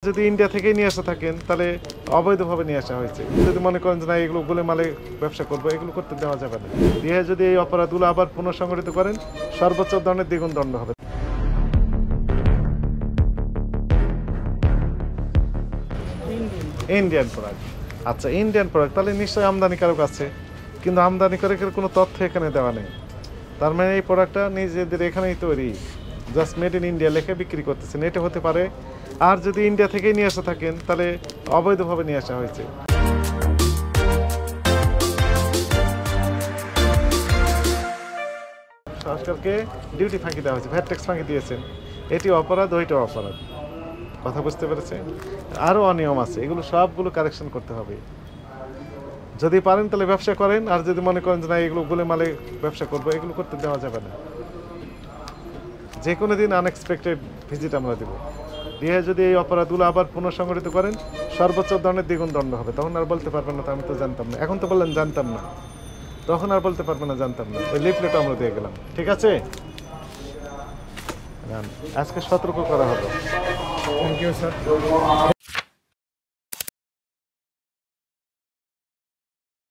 যদি ইন্ডিয়া থেকেই নিয়ে আসা থাকেন তাহলে অবৈধভাবে নিয়ে আসা হয়েছে। যদি মনে করেন যে না এগুলো গোলেমালে ব্যবসা করবো, এগুলো করতে দেওয়া যাবে না। দিয়ে যদি এই অপরাধগুলো আবার পুনঃসংগঠিত করেন সর্বোচ্চ দণ্ডের দ্বিগুণ দণ্ড হবে। ইন্ডিয়ান প্রোডাক্ট, আচ্ছা ইন্ডিয়ান প্রোডাক্ট তাহলে নিশ্চয়ই আমদানিকারক আছে, কিন্তু আমদানিকারকের কোনো তথ্য এখানে দেওয়া নেই। তার মানে এই প্রোডাক্টটা নিজেদের এখানেই তৈরি, জাস্ট মেড ইন ইন্ডিয়া লেখে বিক্রি করতেছেন, এটা হতে পারে। আর যদি ইন্ডিয়া থেকেই নিয়ে আসা থাকেন তাহলে অবৈধভাবে নিয়ে আসা হয়েছে। সরকারকে ডিউটি ফাঁকি দেওয়া হয়েছে, ভ্যাট ট্যাক্স ফাঁকি দিয়েছেন, এটি অপরাধ, ওইটাও অপরাধ। কথা বুঝতে পেরেছেন? আরও অনিয়ম আছে, এগুলো সবগুলো কারেকশন করতে হবে। যদি পারেন তাহলে ব্যবসা করেন, আর যদি মনে করেন যে না এগুলো গোলেমালে ব্যবসা করবো, এগুলো করতে দেওয়া যাবে না। যে কোনো দিন আনএক্সপেক্টেড ভিজিট আমরা দেবো। দিয়ে যদি এই অপরাধগুলো আবার পুনঃসংগঠিত করেন সর্বোচ্চ দণ্ডের দ্বিগুণ দণ্ড হবে। তখন আর বলতে পারবেন না তো আমি তো জানতাম না। এখন তো বললেন জানতাম না, তখন আর বলতে পারবেন না জানতাম না। ওই লিফলেটও আমরা দিয়ে গেলাম, ঠিক আছে? আজকে সতর্ক করা হলো। Thank you sir.